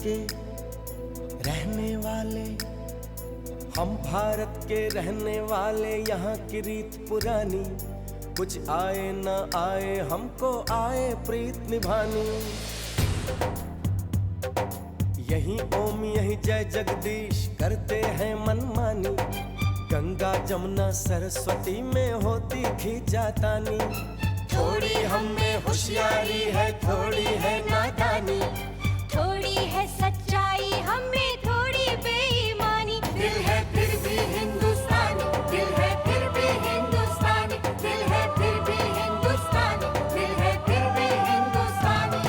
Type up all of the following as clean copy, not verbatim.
के रहने वाले, हम भारत के रहने वाले, यहाँ की रीत पुरानी, कुछ आए न आए हमको आए प्रीत निभानी। यही ओम यही जय जगदीश करते हैं मनमानी, गंगा जमुना सरस्वती में होती खींचातानी। थोड़ी हम में होशियारी है, थोड़ी है नादानी, थोड़ी है सच्चाई हमें थोड़ी बेईमानी। दिल है फिर भी हिंदुस्तानी, दिल है फिर भी हिंदुस्तानी, दिल है फिर भी हिंदुस्तानी, दिल है फिर भी हिंदुस्तानी।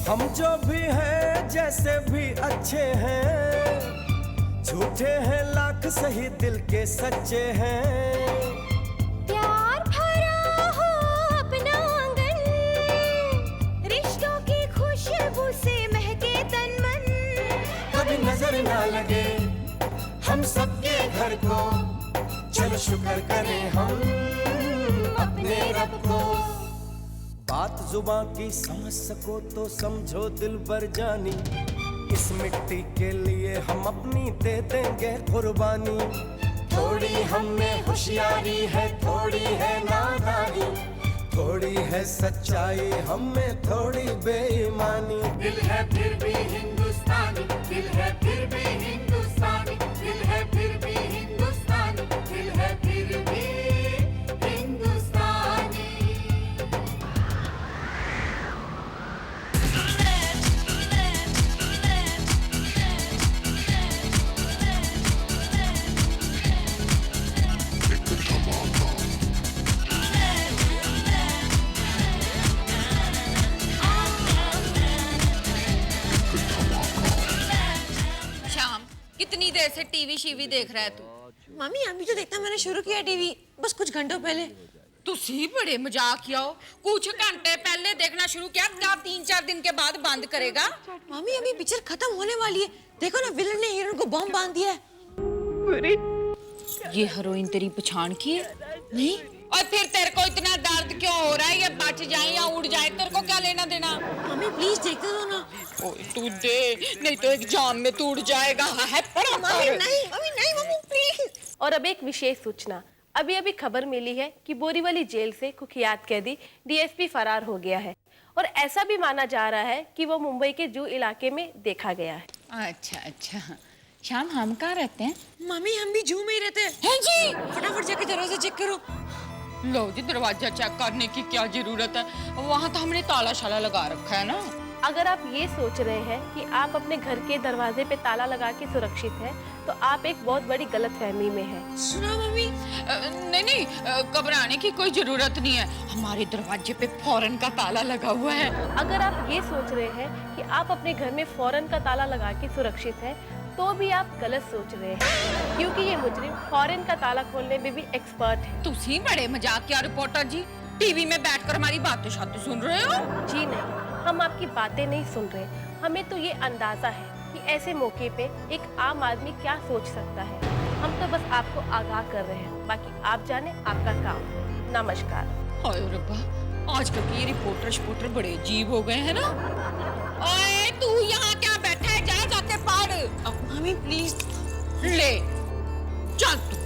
हम जो भी हैं जैसे भी अच्छे हैं, झूठे हैं लाख सही दिल के सच्चे हैं। प्यार भरा हो अपना आंगन, रिश्तों की खुशबू से महके तन मन। कभी नजर ना लगे हम सबके घर को, चलो शुक्र करें हम अपने रब को। बात जुबां की समझ सको तो समझो दिल भर जानी, इस मिट्टी के लिए हम अपनी दे देंगे कुर्बानी। थोड़ी हम में होशियारी है, थोड़ी है नादानी, थोड़ी है सच्चाई हम में थोड़ी बेईमानी। दिल है फिर भी हिंदुस्तानी, दिल है फिर भी हिंदुस्तानी, दिल है फिर भी हिंदुस्तानी, दिल है फिर भी हिंदुस्तानी। कितनी देर से टीवी शीवी देख रहा है तू? मामी अभी तो देखना मैंने शुरू किया टीवी, बस कुछ घंटों पहले। तुसी बड़े मजाकिया हो, कुछ घंटे पहले देखना शुरू किया, क्या 3-4 दिन के बाद बंद करेगा? मामी अभी पिक्चर खत्म होने वाली है, देखो ना विलन ने हीरोइन को बॉम्ब बांध दिया है। ये हीरोइन तेरी पहचान की है? नहीं। और फिर तेरे को इतना दर्द क्यों हो रहा है? ये बच जाए या उड़ जाए, तेरे को क्या लेना देना? मामी प्लीज देखते दो ना। ओए तू दे, नहीं तो एग्जाम में तू उड़ जाएगा। है पढ़ा मामी नहीं मामी प्लीज। और अब एक विशेष सूचना, अभी अभी खबर मिली है कि बोरीवली जेल से कुख्यात कैदी डीएसपी फरार हो गया है और ऐसा भी माना जा रहा है कि वो मुंबई के जू इलाके में देखा गया है। अच्छा, शाम हम कहाँ रहते हैं? मामी हम भी जू में ही रहते हैं। हैं जी? फटाफट जाके दरवाजा चेक करो। लो जी, दरवाजा चेक करने की क्या जरूरत है, वहाँ तो हमने ताला शाला लगा रखा है ना। अगर आप ये सोच रहे हैं कि आप अपने घर के दरवाजे पे ताला लगा के सुरक्षित हैं, तो आप एक बहुत बड़ी गलतफहमी में हैं। सुना मम्मी? नहीं, घबराने की कोई जरूरत नहीं है, हमारे दरवाजे पे फौरन का ताला लगा हुआ है। अगर आप ये सोच रहे हैं कि आप अपने घर में फौरन का ताला लगा के सुरक्षित हैं, तो भी आप गलत सोच रहे हैं, क्योंकि ये मुजरिम फौरन का ताला खोलने में भी एक्सपर्ट है। तुसी बड़े मजाकिया रिपोर्टर जी, टीवी में बैठकर हमारी बातें शातें सुन रहे हो? जी नहीं, हम आपकी बातें नहीं सुन रहे, हमें तो ये अंदाजा है कि ऐसे मौके पे एक आम आदमी क्या सोच सकता है। हम तो बस आपको आगाह कर रहे हैं, बाकी आप जाने आपका काम। नमस्कार। हाय रब्बा, आजकल के ये रिपोर्टर बड़े अजीब हो गए हैं ना। ओए तू यहाँ क्या बैठा है, जा जाके पढ़। Mummy please. ले चल तू।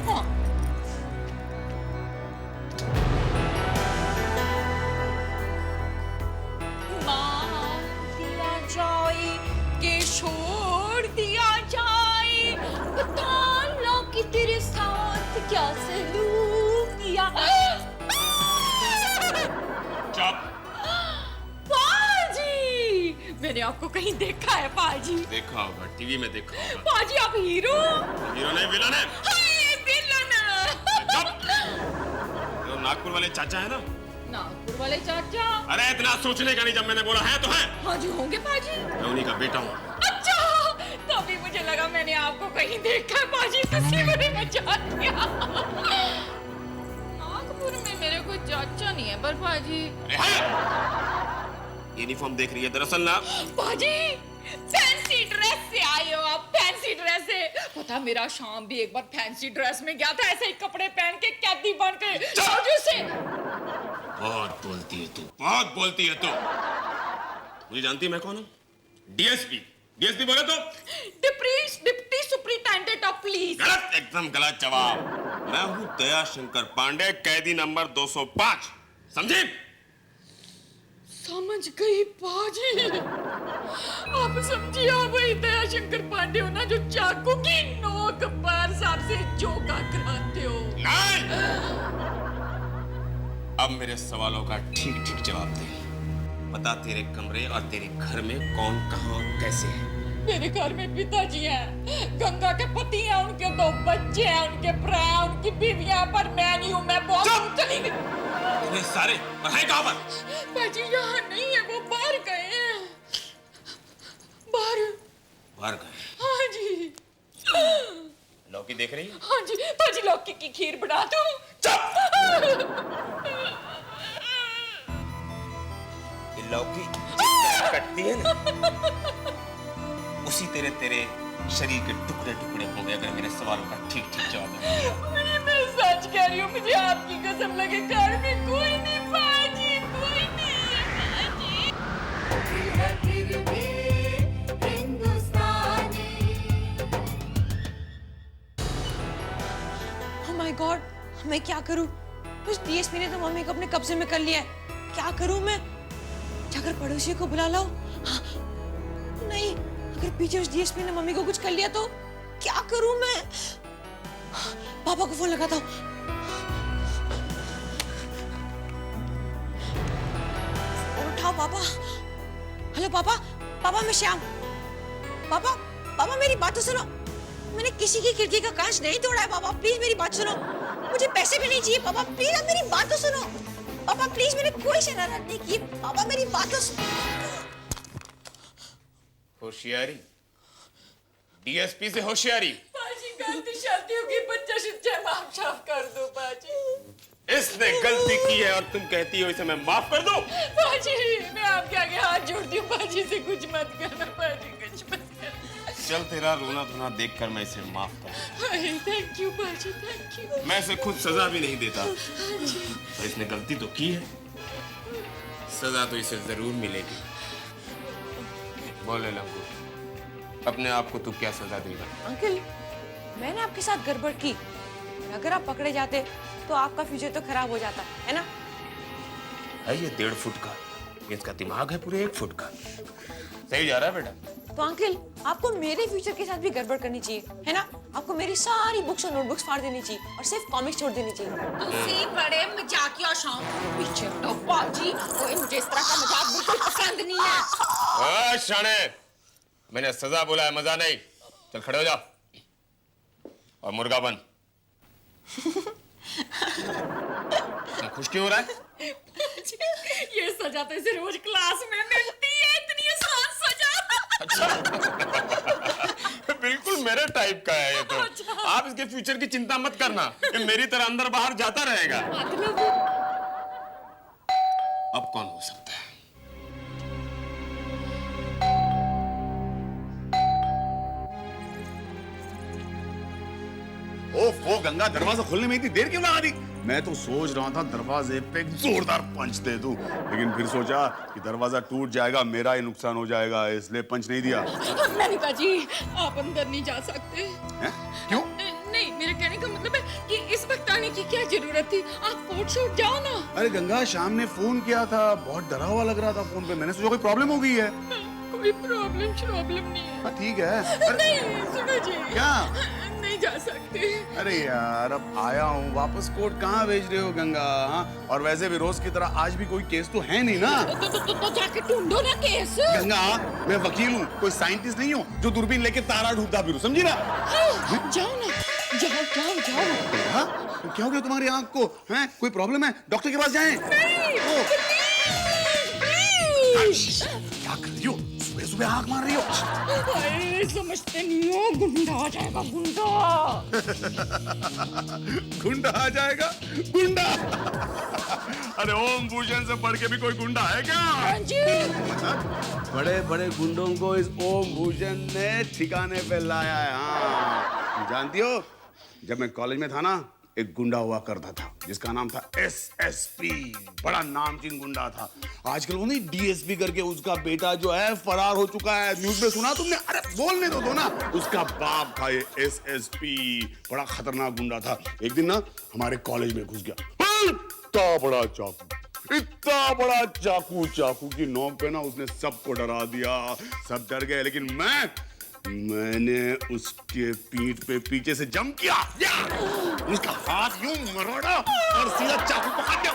हाँ। छोड़ दिया जाए, पता ना कि तेरे साथ क्या सलूक किया। चुप। पाजी, मैंने आपको कहीं देखा है पाजी? देखा होगा, टीवी में देखा होगा। पाजी आप हीरो? हीरो नहीं, विलन है। हाय विलन। चुप। तो नागपुर वाले चाचा है ना? नागपुर वाले चाचा? अरे इतना सोचने का नहीं, जब मैंने बोला है तो है। पाजी होंगे पाजी? मैं उन्हीं का बेटा हूँ। अच्छा, तभी मुझे लगा मैंने आपको कहीं देखा है पाजी, किसी बड़े मजाक किया। नागपुर में मेरे कोई चाचा नहीं है पर पाजी। यूनिफॉर्म देख रही है दरअसल ना पाजी, फैंसी ड्रेस से पता मेरा शाम भी एक बार फैंसी ड्रेस में गया था, ऐसे ही कपड़े पहन के कैदी बन के सौजू से। बहुत बोलती है तू, बहुत बोलती है तू। मुझे जानती है मैं कौन हूँ? डीएसपी। डीएसपी बोले तो? Deputy superintendent of police. गलत, एकदम गलत जवाब। मैं हूँ दया शंकर पांडे, कैदी नंबर 205। समझे? समझ गई बाजी। आप समझिए, आप वही दया शंकर पांडे हो ना जो चाकू की नोक पर सबसे जोका कराते हो। नहीं। अब मेरे सवालों का ठीक ठीक जवाब दे। बता, तेरे कमरे और तेरे घर में कौन कहाँ कैसे है? मेरे घर में पिताजी हैं, गंगा के पति हैं, उनके 2 बच्चे हैं, उनके भरा हैं, उनकी बीवियां, पर मैं नहीं हूँ, मैं बहुत चली गई। इतने सारे पर हैं कहाँ पर? बाजी यहाँ नहीं है, वो बाहर गए हैं। बाहर गए? हाँ जी। लौकी देख रही है? हाँ जी बाजी, लौकी की खीर बना दूं? ये लौकी जिस तरह कटती है ना, उसी तरह तेरे शरीर के टुकड़े टुकड़े होंगे अगर मेरे सवालों का ठीक ठीक जवाब दे। मैं सच कह रही हूँ, मुझे आपकी कसम लगे, घर में कोई नहीं बाजी, कोई नहीं है बाजी। ओह माय गॉड, मैं क्या करूं? उस डीएसपी ने तो मम्मी को अपने कब्जे में कर लिया है। क्या करूं मैं? जाकर पड़ोसियों को बुला लाऊं? हाँ, नहीं, अगर पीछे उस डीएसपी ने मम्मी को कुछ कर लिया तो क्या करूं मैं? पापा को फोन लगाता हूं। उठाओ पापा। हेलो पापा, पापा मैं श्याम। पापा, पापा मेरी बात तो सुनो। मैंने किसी की खिड़की का कांच नहीं तोड़ा है पापा, प्लीज मेरी बात सुनो। मुझे पैसे भी नहीं चाहिए पापा, प्लीज आप मेरी बात तो सुनो। पापा प्लीज, मैंने कोई शरारत नहीं की। पापा मेरी बात तो सुनो। होशियारी, डीएसपी से होशियारी। बाजी गलती शादी होगी, बच्चा शिक्षा माफ साफ कर दो बाजी। इसने गलती की है और तुम कहती हो इसे मैं माफ कर दूं? बाजी मैं आपके आगे हाथ जोड़ती हूँ, बाजी से कुछ मत करना, बाजी कुछ मत करना। चल, तेरा रोना धोना देखकर मैं इसे माफ कर दूं। थैंक यू बाजी, थैंक यू। मैं इसे खुद सजा भी नहीं देता, पर इसने गलती तो की है, सजा तो इसे जरूर मिलेगी। बोले लंगू, अपने आप को तू क्या सजा देगा? अंकल, मैंने आपके साथ गड़बड़ की, अगर आप पकड़े जाते तो आपका फ्यूचर तो खराब हो जाता है ना? है ये 1.5 फुट का, ये इसका दिमाग है पूरे 1 फुट का। सही जा रहा है बेटा। तो अंकल, आपको मेरे फ्यूचर के साथ भी गड़बड़ करनी चाहिए, है ना? आपको मेरी सारी बुक्स और नोटबुक्स फाड़ देनी चाहिए और सिर्फ कॉमिक्स छोड़ देनी चाहिए। तुसी बड़े मजाकिया शाम पीछे तो बाजी, कोई मुझे इस तरह का मजाक बिल्कुल पसंद नहीं है। शाने, मैंने सजा बोला है, मजा नहीं। चल खड़े हो जा और मुर्गा बन। खुश क्यों हो रहा है? ये सजा तो इसे रोज क्लास में मिलती है, इतनी आसान सजा। बिल्कुल मेरे टाइप का है ये तो। आप इसके फ्यूचर की चिंता मत करना, ये मेरी तरह अंदर बाहर जाता रहेगा। अब कौन हो सकता है? ओफो गंगा, दरवाजा खोलने में इतनी देर क्यों लगा दी? मैं तो सोच रहा था दरवाजे पे एक जोरदार पंच दे दूं, लेकिन फिर सोचा कि दरवाजा टूट जाएगा, मेरा ही नुकसान हो जाएगा, इसलिए पंच नहीं दिया। नहीं बाजी, आप अंदर नहीं जा सकते। हैं? क्यों? नहीं, मेरे कहने का मतलब है कि इस वक्त आने की क्या जरूरत थी? आप कोर्ट से उठ जाओ ना। अरे गंगा, शाम ने फोन किया था, बहुत डरा हुआ लग रहा था फोन पे, मैंने सोचा कोई प्रॉब्लम हो गई है। कोई प्रॉब्लम नहीं है। हाँ, ठीक है। नहीं सुनो जी, क्या? नहीं जा सकते। अरे यार, अब आया हूँ वापस, कोर्ट कहाँ भेज रहे हो गंगा? हाँ? और वैसे भी रोज की तरह आज भी कोई केस तो है नहीं ना। तो जाके ढूंढो ना केस। गंगा, मैं वकील हूँ, कोई साइंटिस्ट नहीं हूँ जो दूरबीन लेके तारा ढूंढता फिरूं, समझी ना? जाओ ना, जाओ। हाँ? क्या हो गया तुम्हारी आंख को? हैं? कोई प्रॉब्लम है? डॉक्टर के पास जाएं? क्या कर रही हो? सुबह सुबह आंख मार रही हो? अरे समझते नहीं हो, गुंडा आ जाएगा, गुंडा। गुंडा आ जाएगा? गुंडा? अरे ओम भूषण से बढ़ के भी कोई गुंडा है क्या? हाँ जी। बड़े बड़े गुंडों को इस ओम भूषण ने ठिकाने पे लाया है। हाँ, तुम जानती हो, जब मैं कॉलेज में था ना, एक गुंडा हुआ करता था जिसका नाम था SSP। बड़ा नामचीन गुंडा था। आजकल वो नहीं DSP करके उसका बेटा जो है फरार हो चुका है। न्यूज़ में सुना तुमने? अरे बोलने तो दो ना। उसका बाप था ये SSP। बड़ा खतरनाक गुंडा था। एक दिन ना हमारे कॉलेज में घुस गया। इतना बड़ा चाकू, इतना बड़ा चाकू की नोक पे ना उसने सबको डरा दिया। सब डर गए, लेकिन मैंने उसके पीठ पे पीछे से जंप किया, उसका हाथ यूं मरोड़ा और सीधा चाकू पकड़ लिया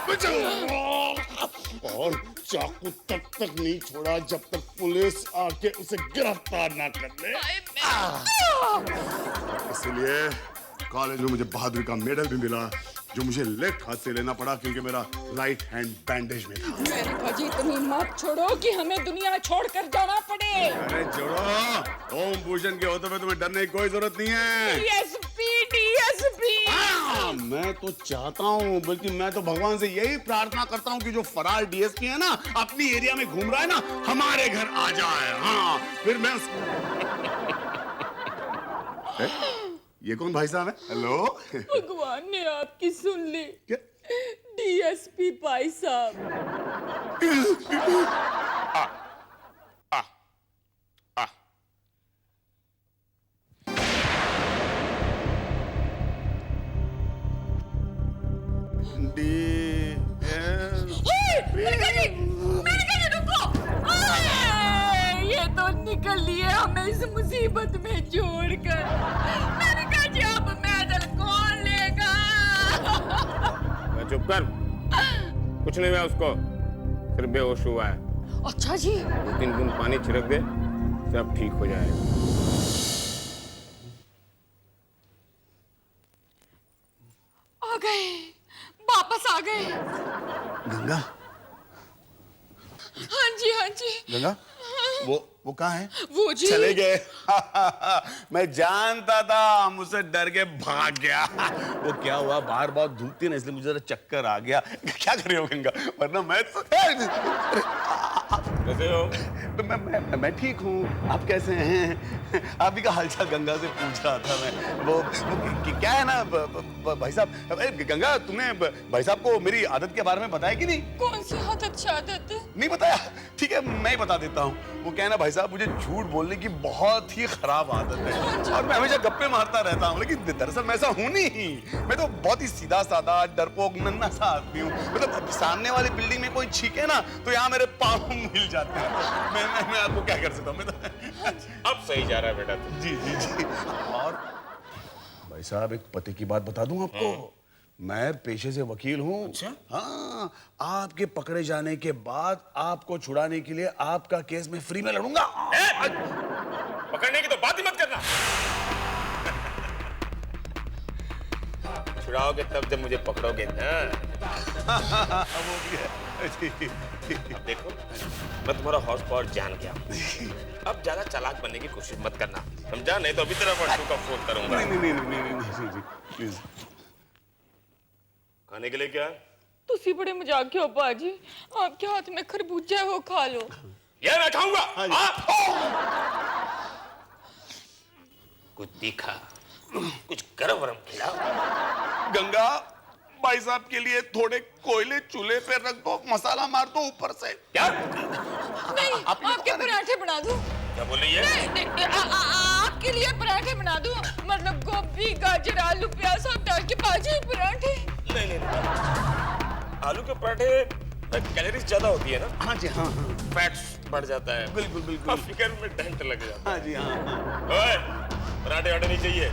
और चाकू तब तक नहीं छोड़ा जब तक पुलिस आके उसे गिरफ्तार ना कर ले। इसलिए कॉलेज में मुझे बहादुरी का मेडल भी मिला, जो मुझे लेफ्ट हाथ से लेना पड़ा क्योंकि मेरा राइट हैंड बैंडेज में था। मैंने कहा जी इतनी मत छोड़ो कि हमें दुनिया छोड़कर जाना पड़े। अरे छोड़ो, ओम भूषण के होते हुए तुम्हें डरने की कोई जरूरत नहीं है। DSP। मैं तो चाहता हूँ, बल्कि मैं तो भगवान से यही प्रार्थना करता हूँ कि जो फरार DSP है ना, अपनी एरिया में घूम रहा है ना, हमारे घर आ जाए। हाँ, फिर मैं ये कौन भाई साहब है? हेलो। भगवान ने आपकी सुन ली। क्या? DSP भाई साहब। ये तो निकल लिए हमें इस मुसीबत में छोड़कर। मैंने कहा जी अब मेडल कौन लेगा? चुप कर, कुछ नहीं हुआ उसको, सिर्फ बेहोश हुआ है। अच्छा जी। 2-3 बूंद पानी छिड़क दे, सब ठीक हो जाएगा। आ गए, वापस आ गए। गंगा, हाँ जी। गंगा, वो कहाँ है? वो जी चले गए। मैं जानता था, मुझसे डर के भाग गया। वो क्या हुआ, बाहर बहुत धूप थी ना, इसलिए मुझे जरा चक्कर आ गया। क्या कर रहे हो गंगा? वरना मैं तो कैसे हो? मैं ठीक हूँ। आप कैसे हैं? आप ही का हालचाल गंगा से पूछ रहा था मैं। वो क्या है ना भाई साहब, गंगा तुमने भाई साहब को मेरी आदत के बारे में बताया कि नहीं? कौन सी आदत शादत? नहीं बताया? ठीक है, मैं ही बता देता हूँ। वो क्या है ना भाई साहब, मुझे झूठ बोलने की बहुत ही खराब आदत है और मैं हमेशा गप्पे मारता रहता हूँ, लेकिन दरअसल मैं ऐसा हूँ नहीं। मैं तो बहुत ही सीधा साधा, डरपोक, नन्हा सा आदमी हूँ। मतलब सामने वाली बिल्डिंग में कोई छीके ना, तो यहाँ मेरे पाँव मिल जाते हैं। मैं आपको क्या कर सकता हूँ? मैं तो अब सही जा रहा है बेटा तू। जी। और भाई साहब एक पते की बात बता दूं आपको, मैं पेशे से वकील हूँ। अच्छा? हाँ, आपके पकड़े जाने के बाद आपको छुड़ाने के लिए आपका केस में फ्री में लड़ूंगा। पकड़ने की तो बात ही मत करना। छुड़ाओगे तब जब मुझे पकड़ोगे ना। वो भी है। अब देखो, मैं तुम्हारा हॉर्स पावर जान गया। अब ज्यादा चालाक बनने की कोशिश मत करना, समझा? नहीं तो अभी तेरा बट्टू का फोन करूंगा। नहीं, प्लीज। खाने के लिए क्या? तुसी बड़े मजाक के हो बाजी। आपके हाथ में खरबूजा है, वो खा लो। ये मैं खाऊंगा। हाँ। कुछ तीखा, कुछ गरम वरम खिलाओ। गंगा, भाई साहब के लिए थोड़े कोयले चूल्हे पे रख दो, मसाला मार दो ऊपर से। क्या? नहीं, आपके पराठे बना दूं? क्या बोल रही है? नहीं, आपके लिए पराठे बना दूं? मतलब गोभी, गाजर, आलू, प्याज सब डाल के बाजी पराठे? नहीं। आलू के पराठे कैलोरीज ज्यादा होती है ना। हाँ जी, हाँ। फैट्स बढ़ जाता है। बिल्कुल। और फिगर में डेंट लग जाता है। हाँ जी, हाँ। ओए, पराठे वाटे नहीं चाहिए।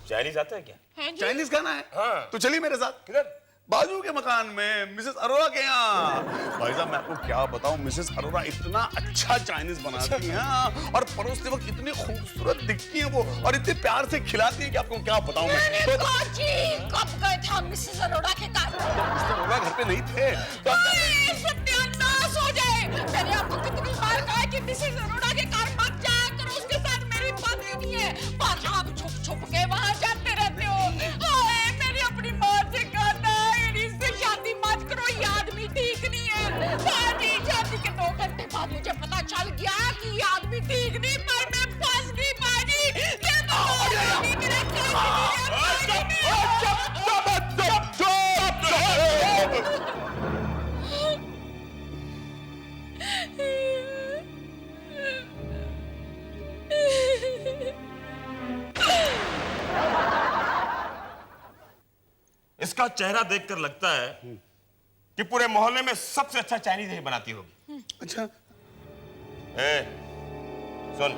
चाइनीज आता है क्या? हैं जी? चाइनीज खाना है? हाँ। तो चलिए मेरे साथ। किधर? बाजू के मकान में, मिसेस अरोरा के यहाँ। भाई साहब मैं आपको क्या बताऊं, मिसेस अरोरा इतना अच्छा चाइनीज बनाती हैं और परोसते वक्त इतनी खूबसूरत दिखती हैं वो, और इतने प्यार से खिलाती हैं कि आपको क्या बताऊं मैं। तो बाजी कब गए थे मिसेस अरोड़ा के घर? मिस्टर अरोरा घर पे नहीं थे तो सत्यानाश हो जाए। मैंने आपको कितनी बार कहा है कि मिसेस अरोड़ा के घर मत जाया करो, उसके साथ मेरी बात नहीं है, पर आप छुप के वहां जाते रहते हो। हाय, मैंने अपनी माँ से कहा था इससे शादी मत करो, ये आदमी ठीक नहीं है। शादी के 2 घंटे बाद मुझे पता चल गया कि ये आदमी ठीक नहीं, पर मैं फंस गई बाजी। इसका चेहरा देखकर लगता है कि पूरे मोहल्ले में सबसे अच्छा चाइनीज यही बनाती होगी। अच्छा, ए, सुन,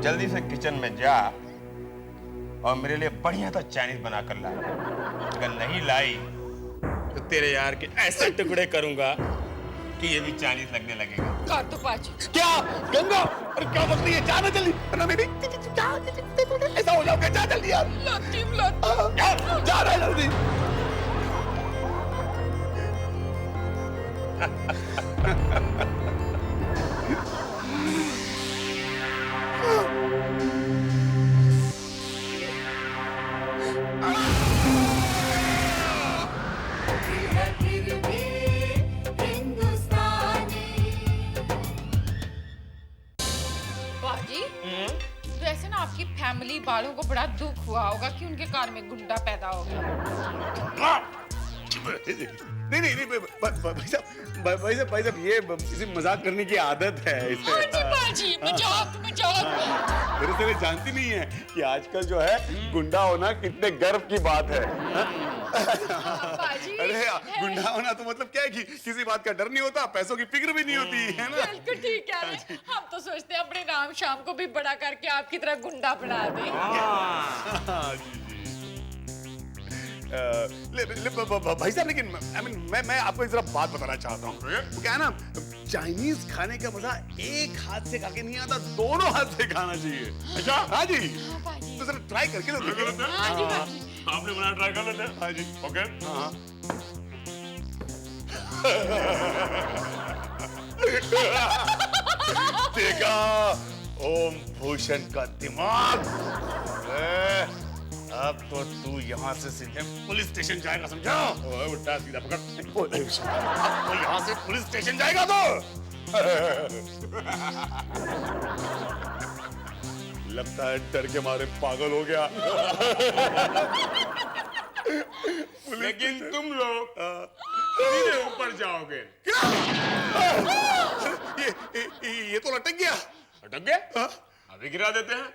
जल्दी से किचन में जा और मेरे लिए बढ़िया सा चाइनीज बना कर ला। अगर नहीं लाई तो तेरे यार के ऐसे टुकड़े करूंगा कि ये भी चाइनीज लगने लगेगा। कर दो पाजी। क्या गंगा, अरे क्या बक रही है, जाना जल्दी, वरना मेरी ऐसा हो जाओगे, जा जल्दी यार, जा रहा है जल्दी। पाजी, वैसे ना आपकी फैमिली वालों को बड़ा दुख हुआ होगा कि उनके कार में गुंडा पैदा हो गया। नहीं, भाई साहब, ये इसे मजाक करने की आदत है इसे। हाँ जी पाजी, मजाक। मेरे जानती नहीं है कि आजकल जो है गुंडा होना कितने गर्व की बात है। पाजी, अरे गुंडा होना तो मतलब क्या है कि किसी बात का डर नहीं होता, पैसों की फिक्र भी नहीं होती है ना। बिल्कुल ठीक कह रहे हैं। हम तो सोचते हैं अपने राम श्याम को भी बड़ा करके आपकी तरह गुंडा बना दें। भाई साहब, लेकिन मैं आपको एक जरा बात बताना चाहता हूँ। क्या है ना, चाइनीज खाने का मजा एक हाथ से खा के नहीं आता, दोनों हाथ से खाना चाहिए। अच्छा, हाँ जी, तो जरा ट्राई करके लो। हाँ जी पाजी। आपने बनाया, ट्राई कर लेते हैं। हाँ जी, ओके। हाँ। देखा ओम भूषण का दिमाग। अब तो तू यहाँ से सीधे पुलिस स्टेशन जाएगा, समझा? उल्टा सीधा पकड़। अब तो यहाँ से पुलिस स्टेशन जाएगा तो। लगता है डर के मारे पागल हो गया। लेकिन तुम लोग सीधे ऊपर जाओगे। ये तो लटक गया। अटक गए? अभी गिरा देते हैं।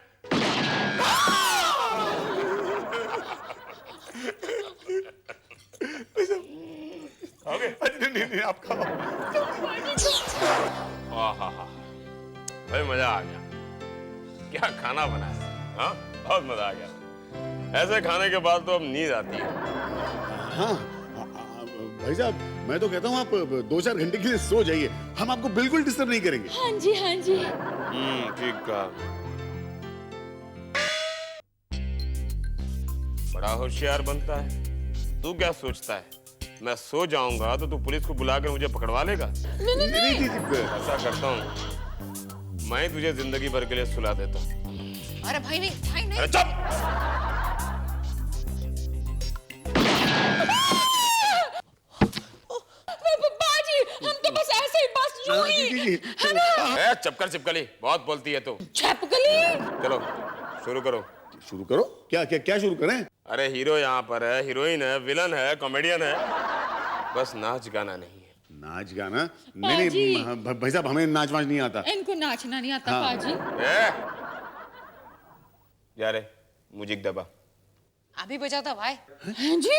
नहीं, आप खाओ। भाई मजा आ गया। क्या खाना बनाया, हाँ, बहुत मजा आ गया। ऐसे खाने के बाद तो अब नींद आती है। हाँ, भाई साहब, मैं तो कहता हूँ आप 2-4 घंटे के लिए सो जाइए, हम आपको बिल्कुल डिस्टर्ब नहीं करेंगे। हाँ जी, हाँ जी। ठीक कहा। बड़ा होशियार बनता है। तू क्या सोचता है मैं सो जाऊंगा तो तू पुलिस को बुलाकर मुझे पकड़वा लेगा? नहीं, ऐसा करता हूँ, मैं तुझे जिंदगी भर के लिए सुला देता हूँ। अरे भाई नहीं। अरे चुप! बाजी, हम तो बस ऐसे ही, बस यूं ही। है ना? चपकर चिपकली, बहुत बोलती है तू। छपकली। चलो शुरू करो। शुरू करो। क्या शुरू करें? अरे हीरो यहाँ पर है, हीरोइन है, विलन है, कॉमेडियन है, बस नाच गाना नहीं है। नाच गाना? नहीं, भाई साहब, हमें नाच वाच नहीं आता। इनको नाचना नहीं आता। हाँ। पाजी, जा रे, म्यूजिक दबा। अभी बजा था भाई। हैं जी?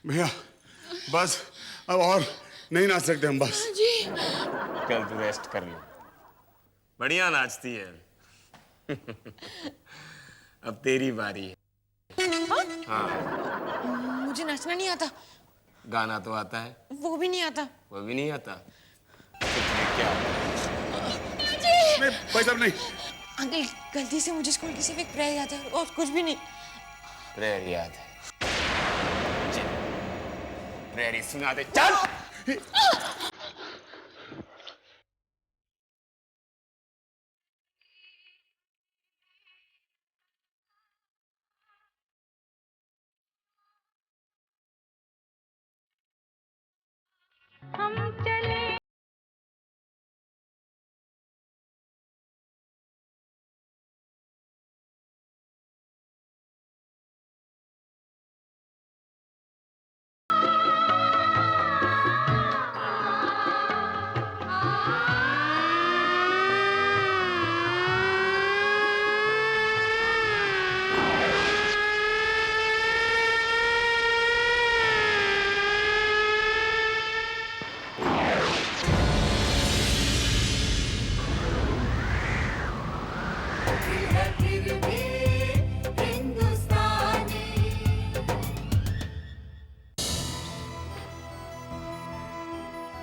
भैया बस, अब और नहीं नाच सकते हम, बस। जी। कल तू रेस्ट कर ले, बढ़िया नाचती है। अब तेरी बारी है। हाँ, मुझे नाचना नहीं आता। गाना तो आता है। वो भी नहीं आता। वो भी नहीं आता। तो तुम्हें क्या नहीं, भाई साहब नहीं। अंकल, गलती से मुझे स्कूल की सिर्फ एक प्रेयर याद है और कुछ भी नहीं। प्रेयर याद है? प्रेयर सुना दे, चल।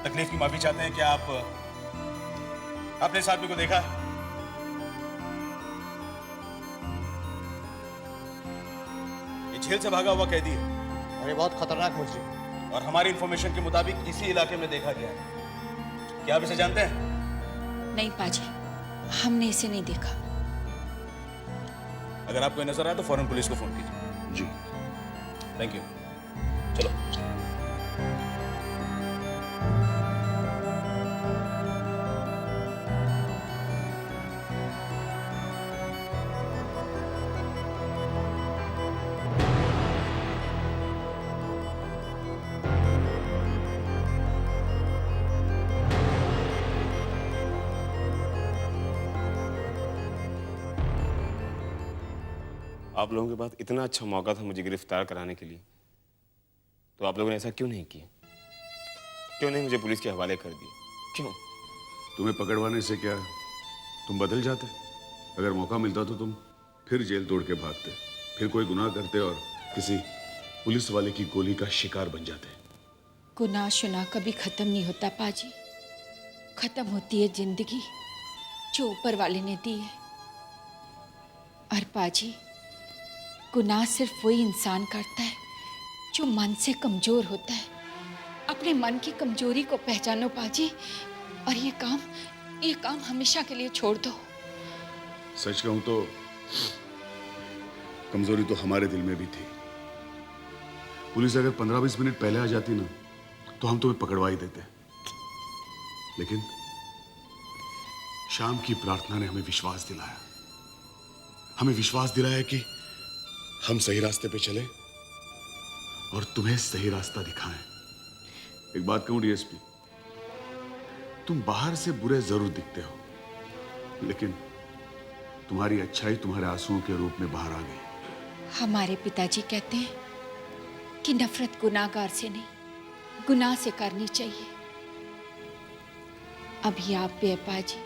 तकलीफ की माफी चाहते हैं। क्या आपने इस आदमी को देखा? ये जेल से भागा हुआ कैदी है। अरे बहुत खतरनाक मुजरिम। और हमारी इंफॉर्मेशन के मुताबिक इसी इलाके में देखा गया है। क्या आप इसे जानते हैं? नहीं पाजी, हमने इसे नहीं देखा। अगर आपको ये नजर आए तो फौरन पुलिस को फोन कीजिए। जी। Thank you. चलो। आप लोगों के पास इतना अच्छा मौका था मुझे गिरफ्तार कराने के लिए, तो आप लोगों ने ऐसा क्यों नहीं किया? क्यों नहीं मुझे पुलिस के हवाले कर दिया? क्यों? तुम्हें पकड़वाने से क्या तुम बदल जाते? अगर मौका मिलता तो तुम फिर जेल तोड़ के भागते, फिर कोई गुनाह करते और किसी पुलिस वाले की गोली का शिकार बन जाते। गुनाह शुनाह कभी खत्म नहीं होता पाजी। खत्म होती है जिंदगी जो ऊपर वाले ने दी है। और पाजी, गुनाह सिर्फ वही इंसान करता है जो मन से कमजोर होता है। अपने मन की कमजोरी को पहचानो पाजी, और ये काम हमेशा के लिए छोड़ दो। सच कहूं तो कमजोरी तो हमारे दिल में भी थी। पुलिस अगर 15-20 मिनट पहले आ जाती ना तो हम तुम्हें पकड़वा ही देते। लेकिन शाम की प्रार्थना ने हमें विश्वास दिलाया। हमें विश्वास दिलाया कि हम सही रास्ते पे चले और तुम्हें सही रास्ता दिखाएं। एक बात कहूं डीएसपी, तुम बाहर से बुरे जरूर दिखते हो, लेकिन तुम्हारी अच्छाई तुम्हारे आंसुओं के रूप में बाहर आ गई। हमारे पिताजी कहते हैं कि नफरत गुनाहगार से नहीं, गुनाह से करनी चाहिए। अभी आप पे है पाजी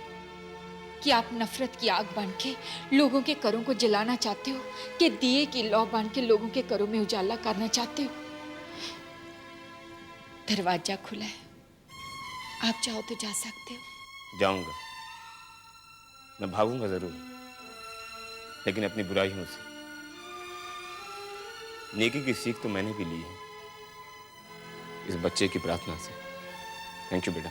कि आप नफरत की आग बांध के लोगों के करों को जलाना चाहते हो, कि दिए की लौ बांध के लोगों के करों में उजाला करना चाहते हो। दरवाजा खुला है, आप चाहो तो जा सकते हो। जाऊंगा, मैं भागूंगा जरूर, लेकिन अपनी बुराइयों से। नेकी की सीख तो मैंने भी ली है इस बच्चे की प्रार्थना से। थैंक यू बेटा।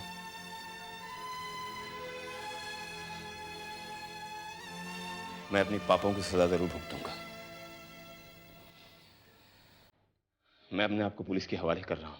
मैं अपनी पापों की सजा जरूर भुगतूंगा। मैं अपने आप को पुलिस के हवाले कर रहा हूं।